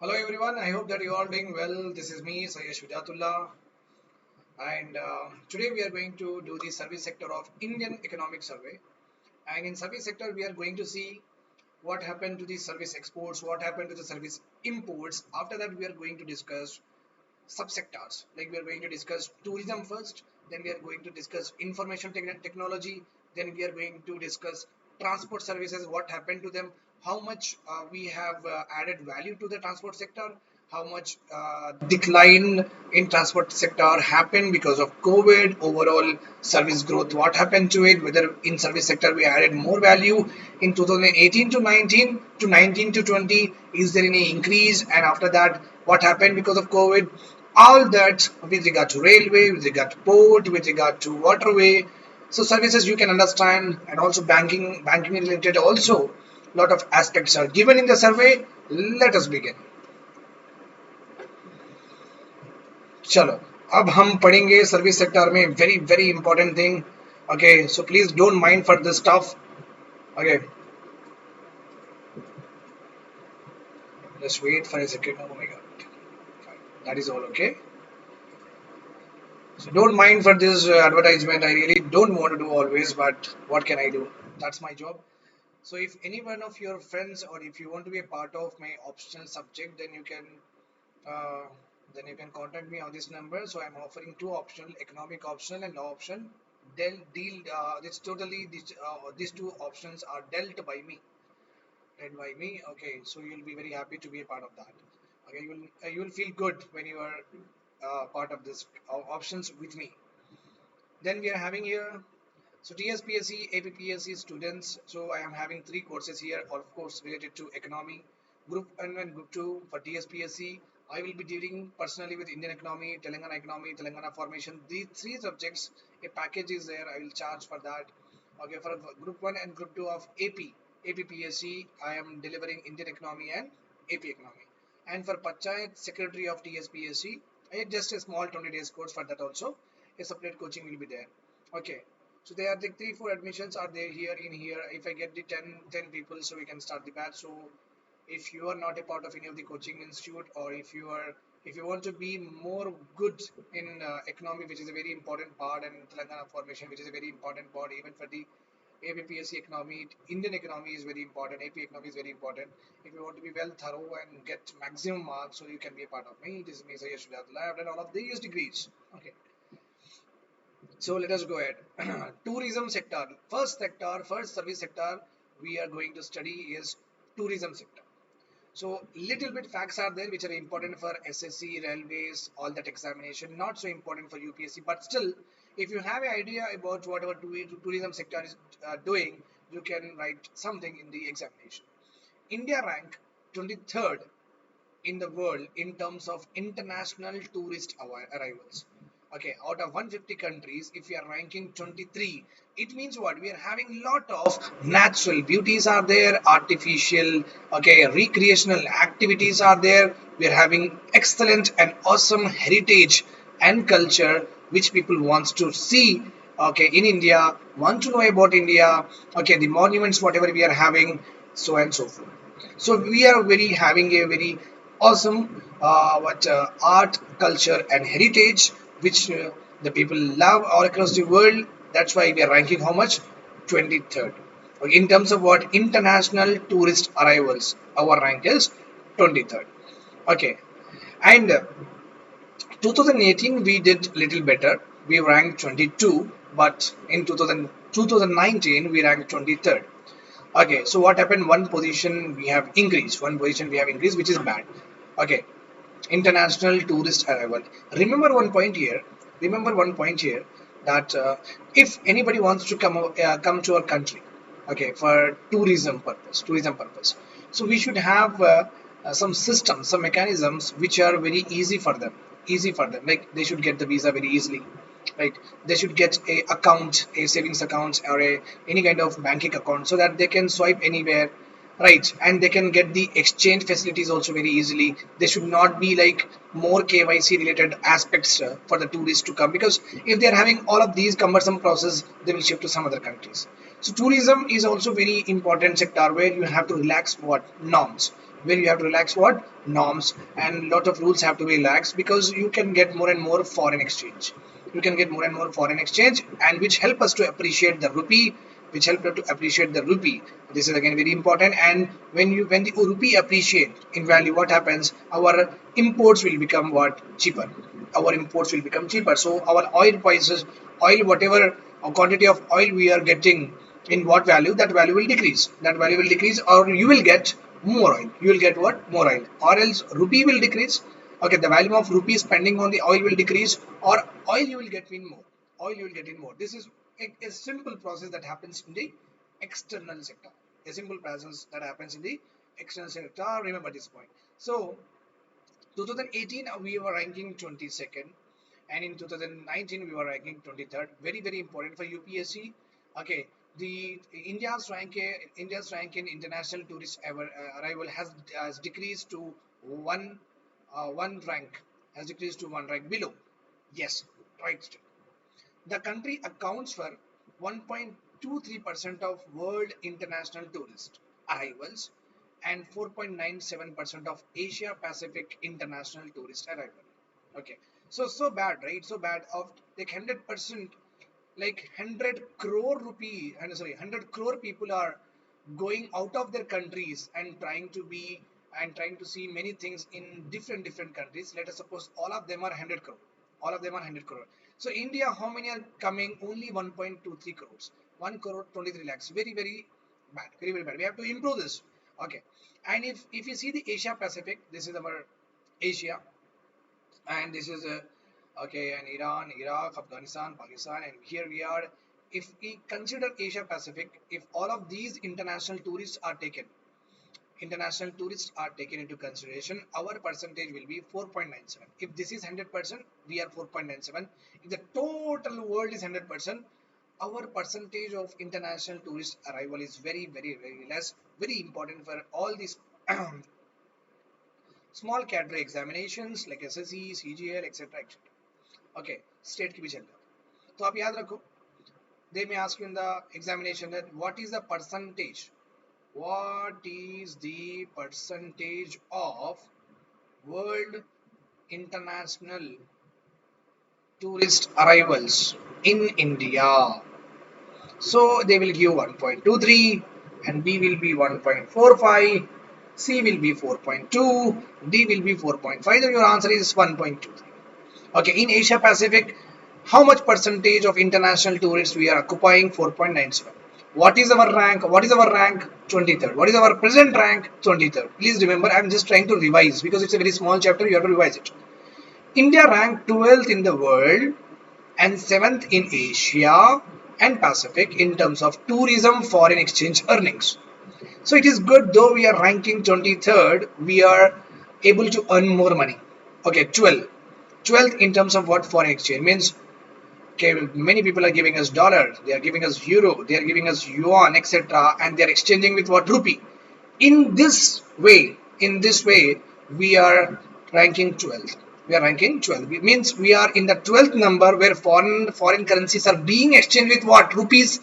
Hello everyone, I hope that you are doing well. This is me, Sayyid Shujatullah, and today we are going to do the service sector of Indian Economic Survey. And in service sector, we are going to see what happened to the service exports, what happened to the service imports. After that, we are going to discuss subsectors. Like we are going to discuss tourism first, then we are going to discuss information technology, then we are going to discuss transport services, what happened to them, how much we have added value to the transport sector, how much decline in transport sector happened because of COVID, overall service growth, what happened to it, whether in service sector we added more value in 2018 to 19 to 19 to 20, is there any increase, and after that what happened because of COVID, all that with regard to railway, with regard to port, with regard to waterway. So services you can understand, and also banking related also lot of aspects are given in the survey. Let us begin. चलो अब हम पढ़ेंगे service sector में very very important thing. Okay, so please don't mind for this stuff. Okay, just wait for a second. Oh my god, that is all. Okay, so don't mind for this advertisement. I really don't want to do always, but what can I do? That's my job. So if any one of your friends, or if you want to be a part of my optional subject, uh, then you can contact me on this number. So I'm offering two optional: economic optional and law option. This totally these two options are dealt by me. Okay, so you'll be very happy to be a part of that. Okay, you will feel good when you are part of this options with me. Then we are having here, so TSPSC, APPSC students. So I am having three courses here, of course related to economy. Group 1 and Group 2 for TSPSC. I will be dealing personally with Indian economy, Telangana formation. These three subjects, a package is there. I will charge for that. Okay, for Group 1 and Group 2 of APPSC, I am delivering Indian economy and AP economy. And for Panchayat Secretary of TSPSC, just a small 20 days course for that also. A separate coaching will be there. Okay, so there are the 3 4 admissions are there here in here. If I get the 10 people, so we can start the batch. So if you are not a part of any of the coaching institute, or if you want to be more good in economy, which is a very important part, and Telangana formation, which is a very important part, even for the APPSC economy, Indian economy is very important, AP economy is very important. If you want to be well thorough and get maximum marks, so you can be a part of me. It is me, Sayyid Shujatullah. I have done all of these degrees. Okay, so let us go ahead. Tourism sector. First service sector we are going to study is tourism sector. So little bit facts are there which are important for SSC, railways, all that examination. Not so important for UPSC, but still, if you have an idea about whatever tourism sector is doing, you can write something in the examination. India ranked 23rd in the world in terms of international tourist arrivals. Okay, out of 150 countries, if we are ranking 23, it means what? We are having lot of natural beauties are there, artificial, okay, recreational activities are there. We are having excellent and awesome heritage and culture which people wants to see. Okay, in India, want to know about India. Okay, the monuments, whatever we are having, so and so forth. So we are very having a very awesome what art, culture, and heritage, which the people love all across the world. That's why we are ranking how much? 23rd. Okay, in terms of what international tourist arrivals, our rank is 23rd. Okay, and 2018 we did little better. We ranked 22, but in 2019 we ranked 23rd. Okay, so what happened? One position we have increased. One position we have increased, which is bad. Okay, international tourist arrival. Remember one point here. Remember one point here that if anybody wants to come to our country, okay, for tourism purpose. So we should have some systems, some mechanisms which are very easy for them. Easy for them. Like they should get the visa very easily, right? They should get a account, a savings account, or any kind of banking account, so that they can swipe anywhere, right? And they can get the exchange facilities also very easily. They should not be like more KYC related aspects for the tourists to come, because if they are having all of these cumbersome process, they will shift to some other countries. So tourism is also very important sector where you have to relax what norms. where you have to relax what norms, and lot of rules have to be relaxed, because you can get more and more foreign exchange. You can get more and more foreign exchange, and which help us to appreciate the rupee, which help us to appreciate the rupee. This is again very important. And when the rupee appreciate in value, what happens? Our imports will become what cheaper. Our imports will become cheaper. So our oil prices, oil whatever quantity of oil we are getting, in what value, that value will decrease. That value will decrease, or you will get more oil. You will get what? More oil. Or else rupee will decrease. Okay, the value of rupee spending on the oil will decrease, or oil you will get in more. Oil you will get in more. This is a simple process that happens in the external sector. A simple process that happens in the external sector. Remember this point. So 2018 we were ranking 22nd, and in 2019 we were ranking 23rd. Very very important for UPSC. Okay, the India's rank in international tourist arrival has decreased to one rank, has decreased to one rank below. Yes, right. The country accounts for 1.23% of world international tourist arrivals and 4.97% of Asia Pacific international tourist arrival. Okay, so bad, right? So bad, of like 100%, like 100 crore rupee, and sorry, 100 crore people are going out of their countries and trying to see many things in different countries. Let us suppose all of them are 100 crore. All of them are 100 crore. So India, how many are coming? Only 1.23 crores. 1 crore 23 lakhs. Very very bad. Very very bad. We have to improve this. Okay. And if you see the Asia Pacific, this is our Asia, and this is okay, and Iran, Iraq, Afghanistan, Pakistan, and here we are. If we consider Asia Pacific, if all of these international tourists are taken into consideration, our percentage will be 4.97. If this is 100%, we are 4.97. If the total world is 100%, our percentage of international tourist arrival is very very very less. Very important for all these small category examinations like SSC, CGL, etc. etc. Okay, state की भी चल रहा, तो आप याद रखो. They may ask you in the examination that what is the percentage of world international tourist arrivals in India. So they will give 1.23, and B will be 1.45, C will be 4.2, D will be 4.5. So your answer is 1.23. Okay, in Asia Pacific, how much percentage of international tourists we are occupying? 4.97. What is our rank? 23rd. What is our present rank? 23rd. Please remember, I am just trying to revise because it's a very small chapter. You have to revise it. India ranked 12th in the world and 7th in Asia and Pacific in terms of tourism foreign exchange earnings. So it is good, though we are ranking 23rd, we are able to earn more money. Okay, 12th in terms of what? Foreign exchange means. Okay, many people are giving us dollar, they are giving us euro, they are giving us yuan, etc., and they are exchanging with what? Rupee. In this way, we are ranking 12th. We are ranking 12th. It means we are in the 12th number where foreign currencies are being exchanged with what? Rupees,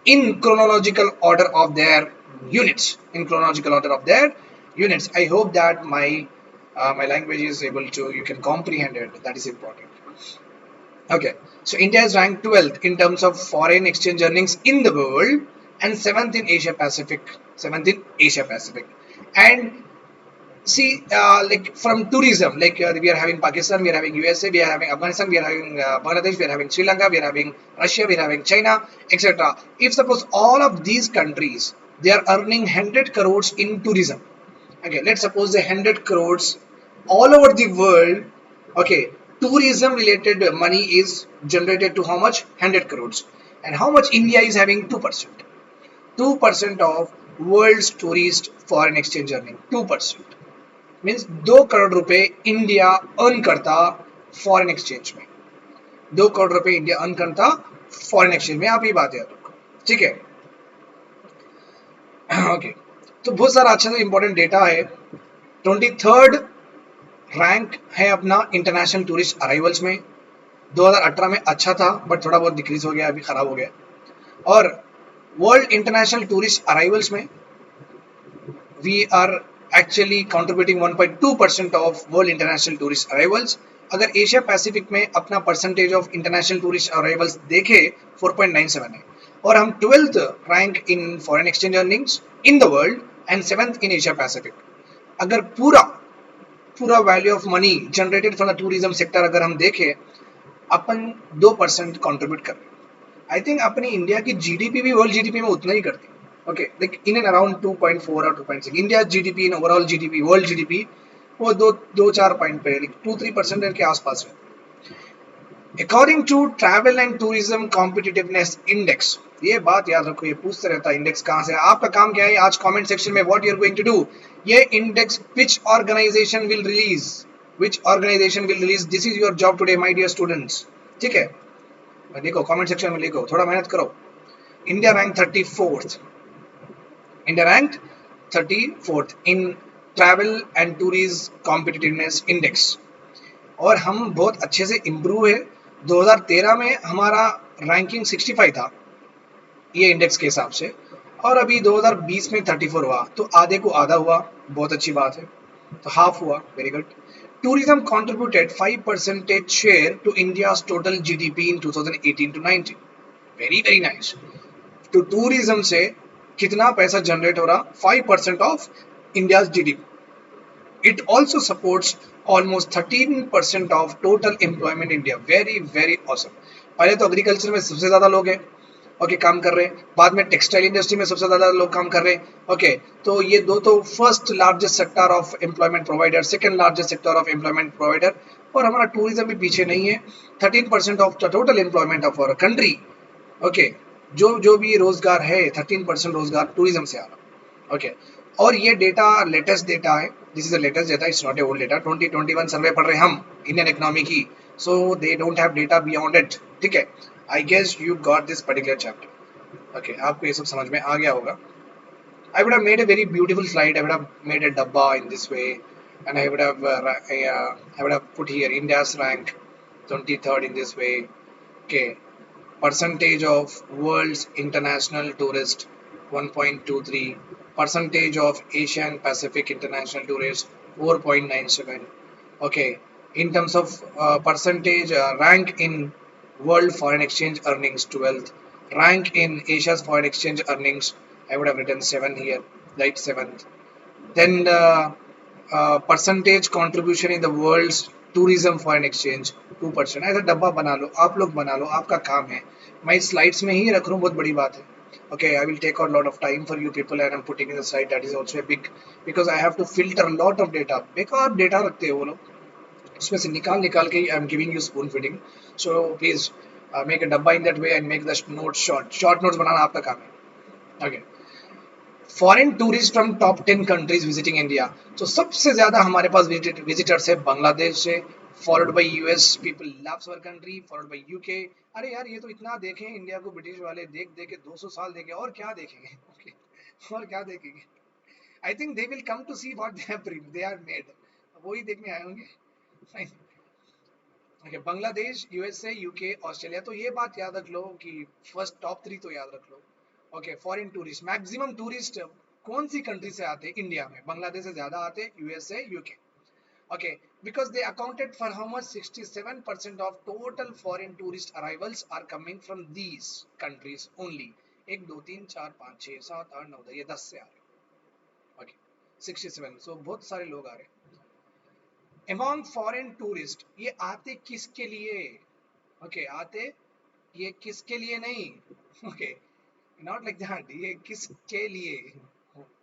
in chronological order of their units. In chronological order of their units. I hope that my language is able to, you can comprehend it. That is important. Okay, so India is ranked 12th in terms of foreign exchange earnings in the world and 7th in Asia Pacific. 7th in Asia Pacific. And see, like from tourism, like we are having Pakistan, we are having USA, we are having Afghanistan, we are having Bangladesh, we are having Sri Lanka, we are having Russia, we are having China, etc. If suppose all of these countries, they are earning 100 crores in tourism. Okay, let's suppose the 100 crores all over the world. Okay, tourism related money is generated to how much? 100 crores. And how much India is having? 2%. 2% of world's tourist foreign exchange earning. 2%. Means 2 crore रुपए India earn करता foreign exchange में. 2 करोड़ रुपए India earn करता foreign exchange में. आप ये बात याद रखो, ठीक है. ओके, तो बहुत सारा अच्छा सा इंपॉर्टेंट डेटा है. 23rd रैंक है अपना इंटरनेशनल टूरिस्ट अराइवल्स में. 2018 में अच्छा था बट थोड़ा बहुत डिक्रीज हो गया, अभी खराब हो गया. और वर्ल्ड इंटरनेशनल टूरिस्ट अराइवल्स में we are actually contributing 1.2% of world international tourist arrivals. अगर एशिया पैसिफिक में अपना percentage of international tourist arrivals देखे 4.97 है, और हम 12th rank in foreign exchange earnings in the world and 7th in Asia Pacific. अगर पूरा पूरा value of money generated from the tourism sector अगर हम देखें, अपन 2% कंट्रीब्यूट कर रहे हैं। आई थिंक अपनी इंडिया की जीडीपी भी वर्ल्ड जीडीपी में उतना ही करती है। Okay, like in and around 2.4 और 2.6 India GDP in overall GDP world GDP वो दो चार पॉइंट पे 2-3% के आसपास है। According to travel and tourism competitiveness index, ये बात याद रखो, ये पूछते रहता है इंडेक्स कहाँ से। आपका काम क्या है आज कमेंट सेक्शन में what you are going to do, ये index which organisation will release, which organisation will release, this is your job today my dear students. ठीक है, लिखो कमेंट सेक्शन में, लिखो, थोड़ा मेहनत करो। India rank 34th, India rank 34th in travel and tourism competitiveness index, और हम बहुत अच्छे से इम्प्रूव है। 2013 में हमारा रैंकिंग 65 था ये इंडेक्स के हिसाब से, और अभी 2020 में 34 हुआ, तो आधे को आधा हुआ, बहुत अच्छी बात है, तो हाफ हुआ, very good. Tourism contributed 5% share to India's total GDP in 2018 to 19, very very nice. तो टूरिज्म से कितना पैसा जनरेट हो रहा, 5% of India GDP. It also supports almost 13% of total employment India, very very awesome. पहले तो agriculture में सबसे ज्यादा लोग हैं, ओके, काम कर रहे हैं, बाद में टेक्सटाइल इंडस्ट्री में सबसे ज्यादा लोग काम कर रहे हैं। ओके, तो ये दो तो first largest sector of employment provider, second largest sector of employment provider, और हमारा टूरिज्म भी पीछे नहीं है। 13% of the total employment of our country. Okay, जो जो भी रोजगार है 13% रोजगार टूरिज्म से आ रहा। ओके, और ये डेटा लेटेस्ट डेटा है, this is the latest data, it's not a old data. 2021 survey पढ़ रहे हैं हम इंडियन इकोनॉमी की, so they don't have data beyond it. ठीक है, I guess you got this particular chapter. Okay, आपको ये सब समझ में आ गया होगा। I would have made a very beautiful slide. I would have made a dabba in this way, and I would have put here India's rank 23rd in this way. Okay, percentage of world's international tourist 1.23, percentage of Asian Pacific international tourist 4.97. Okay, in terms of percentage rank in world foreign exchange earnings 12th, rank in Asia's foreign exchange earnings I would have written 7 here, right, 7th. Then the percentage contribution in the world's tourism foreign exchange 2%। ऐसा डब्बा बना लो, आप लोग बना लो, आपका काम है। मैं स्लाइड्स में ही रख रहा हूँ, बहुत बड़ी बात है। Okay, I will take out a lot of time for you people, and I'm putting in the slide, that is also a big, because I have to filter a lot of data। बेकार data रखते हैं वो लोग, इसमें से निकाल निकाल के I am giving you spoon feeding. So please make a डब्बा in that way and make the notes short, short notes बनाना आपका काम है। Okay, foreign tourist from top 10 countries visiting India. तो सबसे ज्यादा हमारे पास विजिटर्स है बांग्लादेश से, followed by US, people loves our country, followed by UK. अरे यार, ये तो इतना देखें इंडिया को ब्रिटिश वाले, देख देख के 200 साल देखे, और क्या देखेंगे। ओके, और क्या देखेंगे। I think they will come to see what they are made, वही देखने आए होंगे। Okay, Bangladesh, USA, UK, Australia. तो ये बात याद रख लो कि फर्स्ट टॉप 3 तो याद रख लो। Okay, foreign tourist, maximum tourist कौन सी कंट्री से आते हैं इंडिया में, बांग्लादेश से ज्यादा आते हैं, USA, UK. Okay, because they accounted for how much, 67% of total foreign tourist arrivals are coming from these countries only. 1 2 3 4 5 6 7 8 9 10, ये 10 से आ रहे हैं। ओके, 67, सो बहुत सारे लोग आ रहे हैं। Among foreign tourist, ये आते किसके लिए? ओके, आते ये किसके लिए नहीं, ओके, नॉट लाइक दैट, ये किसके लिए,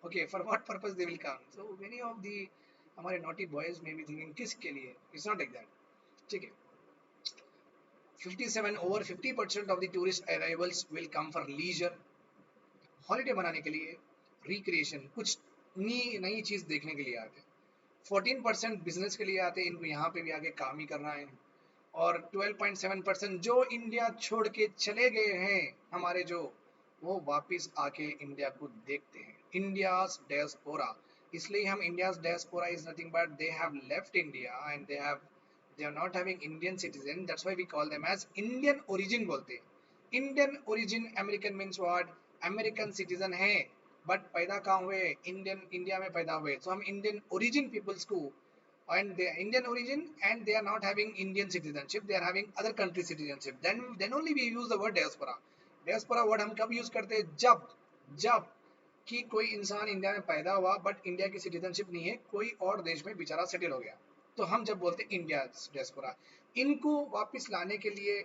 okay, for what purpose they will come. So many of the हमारे नॉटी बॉयज में बी थिंकिंग किसके लिए, इट्स नॉट लाइक दैट। ठीक है, 57 over 50% of the tourist arrivals will come for leisure, holiday मनाने के लिए, रिक्रिएशन, कुछ नई नई चीज देखने के लिए आते हैं। 14% बिजनेस के लिए आते हैं, इनको यहाँ पे भी आगे काम ही करना है। और 12.7% जो इंडिया छोड़ के चले गए हैं हमारे, जो वो वापस आके इंडिया को देखते हैं, इंडियाज डायस्पोरा। इसलिए हम India's diaspora is nothing but they have left India and they are not having Indian citizen, that's why we call them as Indian origin बोलते हैं। Indian origin, American means what, American citizen है, but पैदा कहाँ हुए? India में पैदा हुए. So हम इंडियन ओरिजिन पीपल्स को, and they are Indian origin and they are not having Indian citizenship, they are having other country citizenship, then only we use the word diaspora. Diaspora word हम कब use करते हैं? जब जब कि कोई इंसान इंडिया में पैदा हुआ बट इंडिया की सिटीजनशिप नहीं है, कोई और देश में बेचारा सेटल हो गया, तो हम जब बोलते हैं इंडिया डियास्पोरा. इनको वापस लाने के लिए,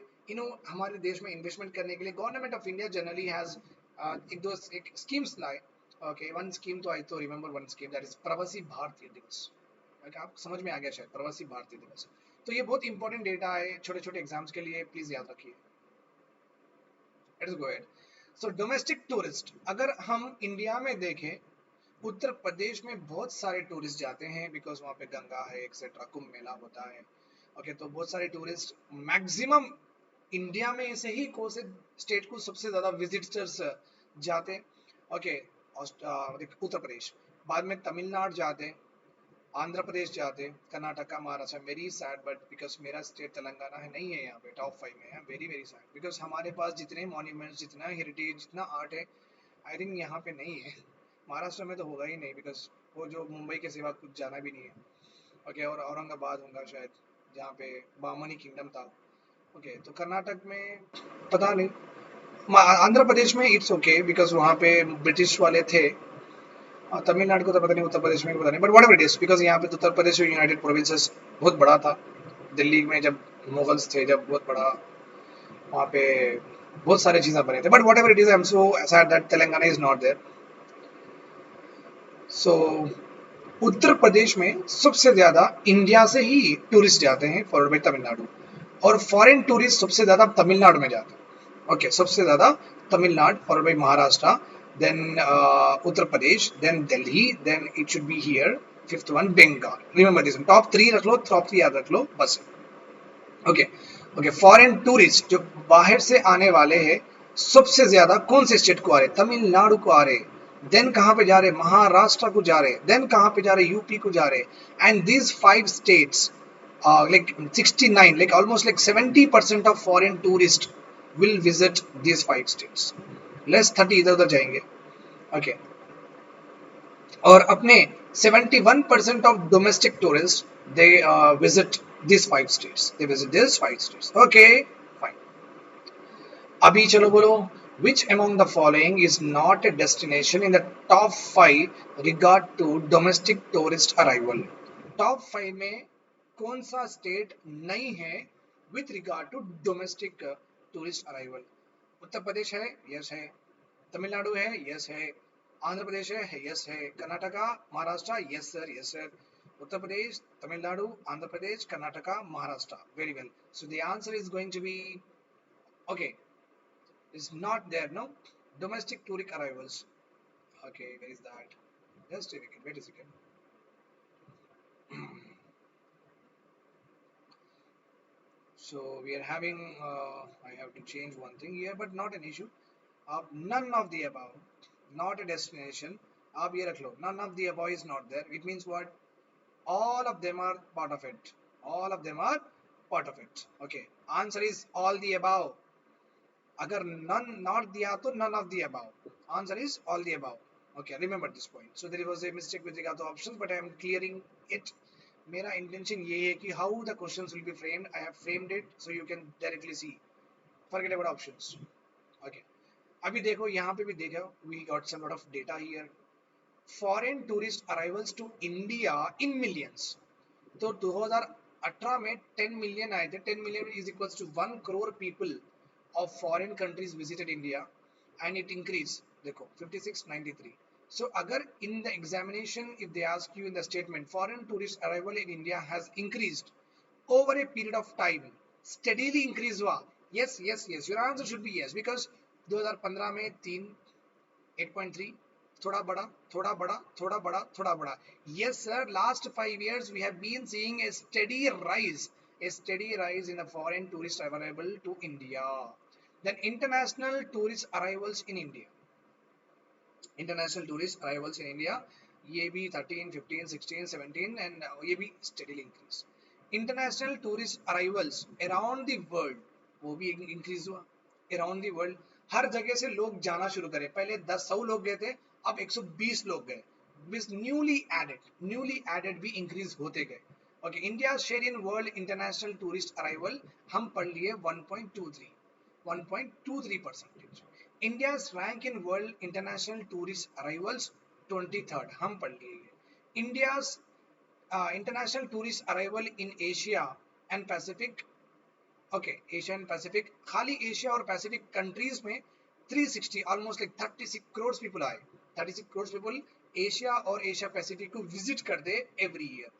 हमारे देश में इन्वेस्टमेंट करने के लिए government of India generally has एक स्कीम्स लाए. ओके, वन स्कीम तो आई तो remember one scheme, that is प्रवासी भारतीय दिवस. आप समझ में आ गया शायद, प्रवासी भारतीय दिवस. तो ये बहुत इंपॉर्टेंट डेटा है छोटे छोटे एग्जाम्स के लिए, प्लीज याद रखिए. Let's go ahead. So domestic tourist, अगर हम इंडिया में देखें, उत्तर प्रदेश में बहुत सारे टूरिस्ट जाते हैं बिकॉज वहाँ पे गंगा है एक्सेट्रा, कुंभ मेला होता है. ओके, तो बहुत सारे टूरिस्ट मैक्सिमम इंडिया में से ही कौन से स्टेट को सबसे ज्यादा विजिटर्स जाते? ओके, उत्तर प्रदेश, बाद में तमिलनाडु जाते, आंध्र प्रदेश जाते, Karnataka, Maharashtra. Very sad, but because मेरा स्टेट तेलंगाना है, नहीं है यहाँ पे टॉप 5 में है. वेरी वेरी सैड, बिकॉज हमारे पास जितने मॉन्यूमेंट्स, जितना हेरिटेज, जितना आर्ट है, आई थिंक यहाँ पे नहीं है. महाराष्ट्र में तो होगा ही नहीं, बिकॉज वो जो मुंबई के सिवा कुछ जाना भी नहीं है. ओके, और औरंगाबाद होगा शायद, जहाँ पे बामनी किंगडम था. ओके, तो कर्नाटक में पता नहीं. आंध्र प्रदेश में इट्स ओके बिकॉज वहाँ पे ब्रिटिश वाले थे. तमिलनाडु को तो पता नहीं, उत्तर प्रदेश में पता नहीं, but whatever it is, because यहाँ पे तो उत्तर प्रदेश यूनाइटेड प्रोविंसेस बहुत बड़ा था. दिल्ली में जब मुगल्स थे, जब बहुत बड़ा, वहाँ पे बहुत सारी चीजें बने थे. But whatever it is, I am so sad that Telangana is not there. So Uttar Pradesh में सबसे ज्यादा इंडिया से ही टूरिस्ट जाते हैं, फॉलोड बाय तमिलनाडु. और फॉरेन टूरिस्ट सबसे ज्यादा तमिलनाडु में जाते हैं. ओके, सबसे ज्यादा Tamil Nadu, followed by Maharashtra, then Uttar Pradesh, then Delhi, then it should be here. Fifth one, Bengal. Remember this one. Top 3 रख लो, top 3 याद रख लो बस. ओके ओके, फॉरेन टूरिस्ट जो बाहर से आने वाले हैं, सबसे ज्यादा कौन से स्टेट को आ रहे? तमिलनाडु को आ रहे. देन कहाँ पे जा रहे? महाराष्ट्र को जा रहे. देन कहाँ पे जा रहे? यूपी को जा रहे. And these 5 states, like 69, like almost like 70% of foreign tourists will visit these 5 states. Less 30 इधर उधर जाएंगे. ओके, और अपने 71% of domestic tourist they visit this 5 states, they visit this 5 states. Okay fine. अभी चलो बोलो, which among the following is not a destination in the top 5 regard to domestic tourist arrival? Top 5 में कौन सा state नहीं है with regard to domestic tourist arrival? Uttar Pradesh है, yes है. तमिलनाडु है, यस है. आंध्र प्रदेश है, यस है. Karnataka, Maharashtra, yes sir, yes sir. Uttar Pradesh, Tamil Nadu, Andhra Pradesh, Karnataka, Maharashtra. Very well. So the answer is going to be okay, is not there, no domestic tourist arrivals. Okay, where is that? Just a second, wait a second. So we are having I have to change one thing here, but not an issue. None of the above, not a destination. आप ये रख लो, none of the above is not there. It means what? All of them are part of it. All of them are part of it. Okay, answer is all the above. अगर none not दिया तो none of the above. Answer is all the above. Okay, remember this point. So there was a mistake with regard to options, but I am clearing it. मेरा intention ये है कि how the questions will be framed. I have framed it so you can directly see. Forget about options. Okay. अभी देखो, यहाँ पे भी देखो, we got some lot of data here. Foreign tourist arrivals to India in millions. तो 2018 में 10 million आए थे. 10 million is equals to 1 crore people of foreign countries visited India, and it increased. देखो 5693. So अगर in the examination if they ask you in the statement foreign tourist arrival in India has increased over a period of time, steadily increase हुआ, yes yes yes, your answer should be yes, because 2015 में 3 8.3, थोड़ा बड़ा थोड़ा बड़ा थोड़ा बड़ा थोड़ा बड़ा. Yes sir, last 5 years we have been seeing a steady rise in the foreign tourist arrival to India. Then international tourist arrivals in India. International tourist arrivals in India, ये भी 13, 15, 16, 17 and ये भी steadily increase. International tourist arrivals around the world, वो भी increase हुआ. Around the world, हर जगह से लोग जाना शुरू करे. पहले 100 लोग गए थे, अब 120 लोग गए, न्यूली एडेड भी इंक्रीज होते गए। Okay, India share in world international tourist arrival हम पढ़ लिए 1.23 India's rank in world international tourist arrivals 23rd हम पढ़ लिए। India's international tourist arrival in Asia and Pacific, okay Asia and Pacific, खाली एशिया और पैसिफिक कंट्रीज में 360 almost like 36 crore people आए, 36 करोड़ पीपल एशिया और एशिया पैसिफिक को विजिट कर दे every year.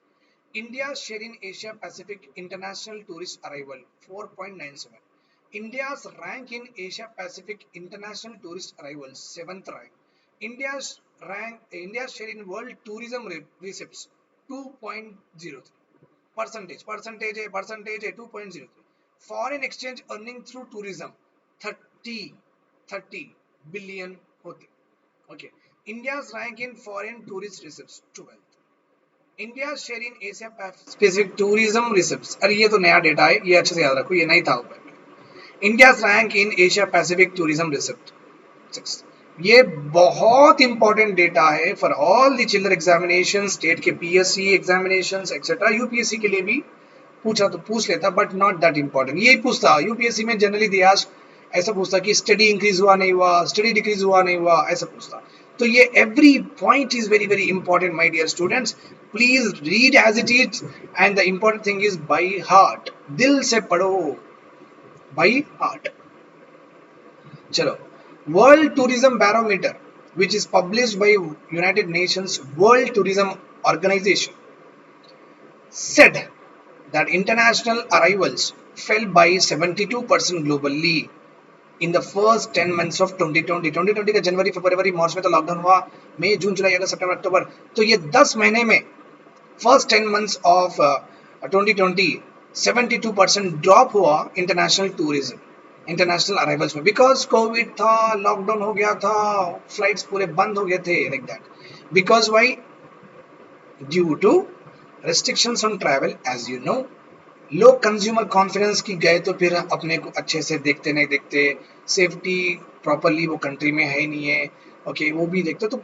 India share in Asia Pacific international tourist arrival 4.97, India's rank in Asia Pacific international tourist arrivals 7th rank, India's share in world tourism receipts 2.03 percentage है 2.03, foreign exchange earning through tourism 30 billion होते। Okay, India's rank in foreign tourist receipts 12th, India share in Asia Pacific tourism receipts, अरे ये तो नया data है, ये अच्छे से याद रखो, ये नहीं था ऊपर। इंडियाज रैंक इन एशिया पैसिफिक टूरिज्म रिसिप्ट 6, ये बहुत इंपॉर्टेंट डेटा है for all the children examination, state के पीएससी एग्जामिनेशन एक्सेट्रा, यूपीएससी के लिए भी पूछा तो पूछ लेता बट नॉट दैट इंपॉर्टेंट। यही पूछता यूपीएससी में जनरली दियास, ऐसा पूछता कि स्टडी इंक्रीज हुआ नहीं हुआ, स्टडी डिक्रीज हुआ नहीं हुआ, ऐसा पूछता। तो ये every point is very very important my dear students, please read as it is and the important thing is by heart, दिल से पढ़ो बाय हार्ट। चलो, world tourism barometer which is published by United Nations World Tourism Organization said that international arrivals fell by 72% globally in the first 10 months of 2020। 2020 का जनवरी फरवरी मार्च में तो lockdown हुआ, मई जून जुलाई अगस्त सितंबर अक्टूबर, तो ये 10 महीने में फर्स्ट 10 मंथ्स ऑफ 2020 72% ड्रॉप हुआ इंटरनेशनल टूरिज्म, इंटरनेशनल अराइवल्स में, बिकॉज कोविड था, लॉकडाउन हो गया था, फ्लाइट्स पूरे बंद हो गए थे, like that. Because why? Due to restrictions on travel, as you know, low consumer confidence की गए तो फिर अपने को अच्छे से देखते नहीं देखते, सेफ्टी प्रॉपरली वो कंट्री में है ही नहीं है, ओके वो भी देखते तो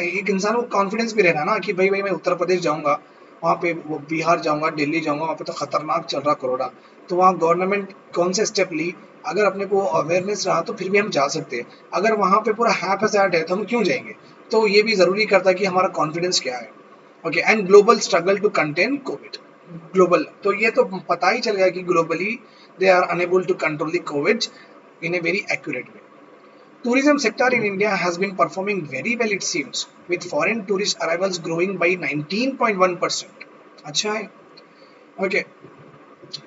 एक इंसान को कॉन्फिडेंस भी रहना ना कि भाई भाई मैं उत्तर प्रदेश जाऊंगा, वहाँ पे वो बिहार जाऊंगा, दिल्ली जाऊंगा, वहाँ पे तो खतरनाक चल रहा कोरोना, तो वहाँ गवर्नमेंट कौन से स्टेप ली, अगर अपने को अवेयरनेस रहा तो फिर भी हम जा सकते हैं, अगर वहाँ पे पूरा हैफेज़ैर्ड है तो हम क्यों जाएंगे। तो ये भी जरूरी करता है कि हमारा कॉन्फिडेंस क्या है। Okay, and global struggle to contain covid, global तो ये तो पता ही चल गया कि globally they are unable to control the covid in a very accurate way. Tourism sector in India has been performing very well it seems, with foreign tourist arrivals growing by 19.1%। अच्छा है, ओके,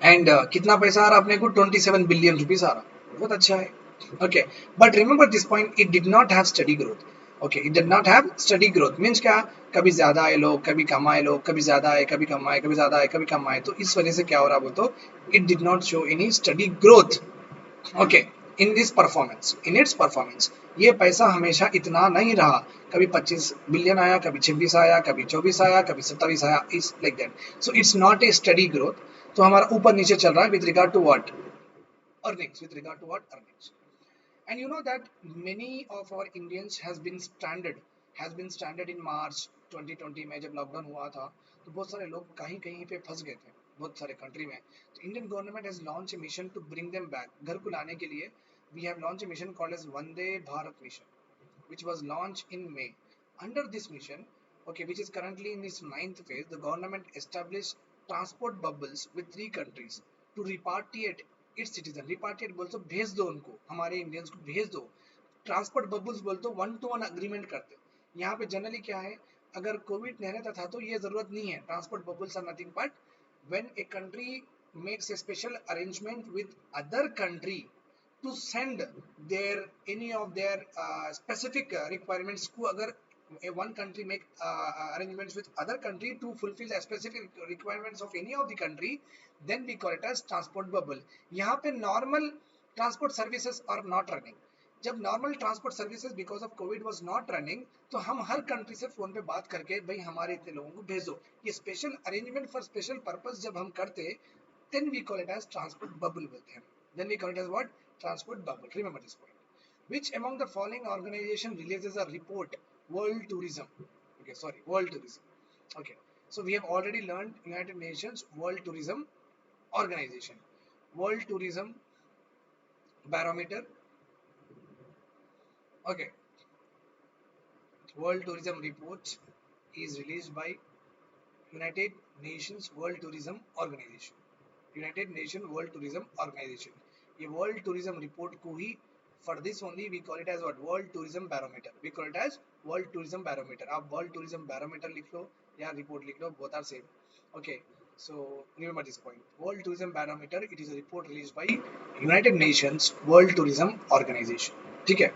एंड कितना पैसा आ रहा अपने को, 27 billion rupees आ रहा, बहुत अच्छा है। Okay, but remember this point, it did not have study growth. Okay, it did not have study growth means क्या, कभी ज्यादा आए लोग, कभी कम आए लोग, कभी ज्यादा आए कभी कम आए, कभी ज्यादा आए कभी कम आए, तो इस वजह से क्या हो रहा वो, तो it did not show any study growth. Okay, in this performance, in its performance, ये पैसा हमेशा इतना नहीं रहा, कभी 25 बिलियन आया, कभी 26 आया, कभी 24 आया, कभी 27 आया, is like that. So it's not a steady growth, तो हमारा ऊपर नीचे चल रहा है with regard to what, earnings, with regard to what, earnings। And you know that many of our Indians has been stranded in March 2020 में, जब lockdown हुआ था तो बहुत सारे लोग कहीं कहीं पे फंस गए थे, बहुत सारे कंट्री में। तो Indian government has launch a mission to bring them back, घर को लाने के लिए we have launch a mission called as Vande Bharat mission, which was launched in May। Under this mission, okay, which is currently in its 9th phase, the government established transport bubbles with 3 countries to repatriate its citizen। repatriate बोल तो भेज दो उनको, हमारे Indians को भेज दो। Transport bubbles बोल तो 1-to-1 अग्रीमेंट करते। यहाँ पे जनरली क्या है, अगर कोविड नहीं रहता था तो ये जरूरत नहीं है, transport bubbles are nothing but when a country makes a special arrangement with other country to send their any of their specific requirements को, अगर one country make arrangements with other country to fulfill the specific requirements of any of the country, then we call it as transport bubble। यहाँ पे normal transport services are not running, जब normal transport services because of Covid was not running, तो हम हर country से phone पे बात करके भाई हमारे इतने लोगों को भेजो, ये special arrangement for special purpose जब हम करते, then we call it as transport bubble बोलते हैं, then we call it as what, transport bubble। Remember this point। Which among the following organization releases a report world tourism. Okay, sorry, world tourism. Okay, so we have already learned United Nations World Tourism Organization, World Tourism Barometer. Okay, World Tourism Report is released by United Nations World Tourism Organization. United Nation World Tourism Organisation, ये World Tourism report को ही, for this only we call it as what, World tourism Barometer, we call it as World tourism Barometer. आप World tourism Barometer लिख लो या report लिख लो, both are same. Okay, so remember this point, World tourism Barometer, it is a report release by United Nations World Tourism Organisation. ठीक है.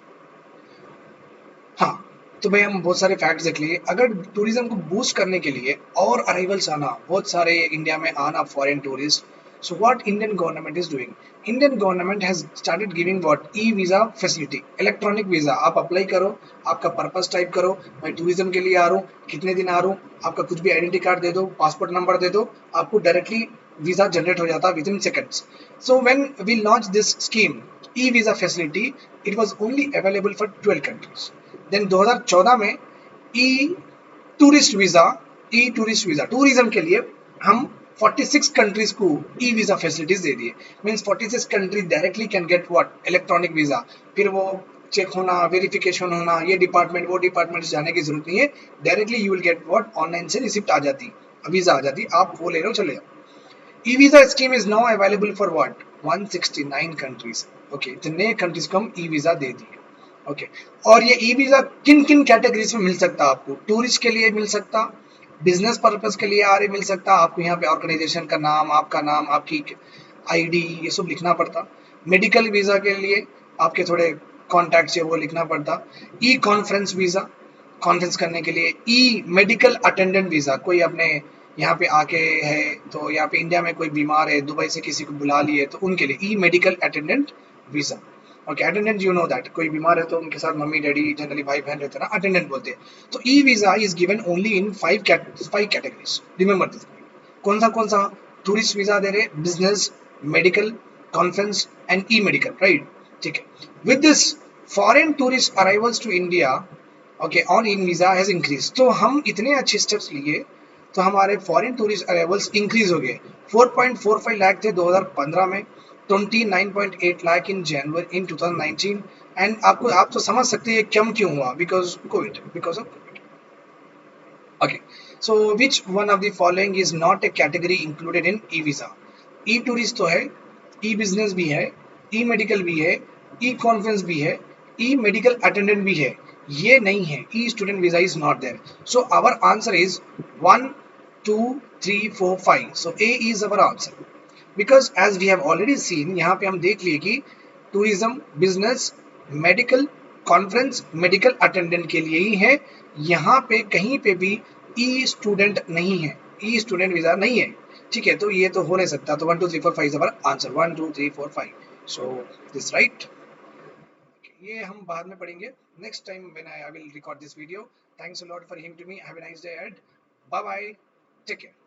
हाँ, तो भाई हम बहुत सारे फैक्ट्स देख लिए. अगर टूरिज्म को बूस्ट करने के लिए और अराइवल्स आना, बहुत सारे इंडिया में आना foreign tourist, so what Indian government is doing? Indian government has started giving what, e-visa facility, electronic visa. आप अप्लाई करो, आपका पर्पस टाइप करो, मैं टूरिज्म के लिए आ रहा हूँ, कितने दिन आ रहा हूँ, आपका कुछ भी आइडेंटिटी कार्ड दे दो, पासपोर्ट नंबर दे दो, आपको डायरेक्टली वीजा जनरेट हो जाता within seconds. So when we launch this scheme, e-visa facility, it was only available for 12 countries. देन 2014 में ई टूरिस्ट वीजा, टूरिज्म के लिए हम 46 कंट्रीज को ई वीजा फैसिलिटीज दे दिए. Means 46 countries directly can get what, electronic visa. फिर वो check होना, वेरिफिकेशन होना, ये डिपार्टमेंट वो डिपार्टमेंट जाने की जरूरत नहीं है, directly you will get what, online से रिसिप्ट आ जाती, वीजा आ जाती, आप वो ले लो, चले जाओ. E visa scheme is now available for what, 169 countries. Okay, इतने कंट्रीज को हम ई वीजा दे दिए. ओके, और ये ई वीजा किन किन कैटेगरीज में मिल सकता है आपको? टूरिस्ट के लिए मिल सकता, बिजनेस पर्पस के लिए आर मिल सकता, आपको यहाँ पे ऑर्गेनाइजेशन का नाम, आपका नाम, आपकी आईडी, ये सब लिखना पड़ता. मेडिकल वीजा के लिए आपके थोड़े कॉन्टैक्ट्स है वो लिखना पड़ता. ई कॉन्फ्रेंस वीजा, कॉन्फ्रेंस करने के लिए. ई मेडिकल अटेंडेंट वीजा, कोई अपने यहाँ पे आके है तो यहाँ पे इंडिया में कोई बीमार है, दुबई से किसी को बुला लिए तो उनके लिए e medical attendant visa. Okay, attendant you know that, कोई बीमार है तो उनके साथ मम्मी डैडी जनरली भाई बहन रहते हैं ना, अटेंडेंट बोलते हैं. तो e visa is given only in 5 categories. Remember this. कौन सा टूरिस्ट वीजा दे रहे? Business, medical, conference and e medical, right. ठीक है. With this foreign tourist arrivals to India, okay, on in visa has increase. तो हम इतने अच्छे स्टेप्स लिए तो हमारे फॉरेन टूरिस्ट अराइवल्स इंक्रीज हो गए. 4.45 लाख थे 2015 में, 29.8 लाख इन जनवरी इन 2019. एंड आप तो समझ सकते हैं कम क्यों हुआ, because Covid, because of Covid. Okay, so which one of the following is not A category included in e visa? E tourist तो है, ई बिजनेस भी है, ई मेडिकल भी है, ई कॉन्फ्रेंस भी है, ई मेडिकल अटेंडेंट भी है, ये नहीं है. E student visa is not there. So our answer is 1 2 3 4 5. So A is our answer. Because as we have already seen, यहाँ पे हम देख लिए कि tourism, business, medical, conference, medical attendant के लिए ही है. यहाँ पे कहीं पे भी ई स्टूडेंट नहीं है, ई स्टूडेंट वीजा नहीं है. ठीक है, तो ये तो हो नहीं सकता. तो 1 2 3 4 5 is our answer. 1 2 3 4 5. So this right. ये हम बाद में पढ़ेंगे next time when I will record this video. Thanks a lot for hearing to me. Have a nice day ahead. Bye bye. Take care.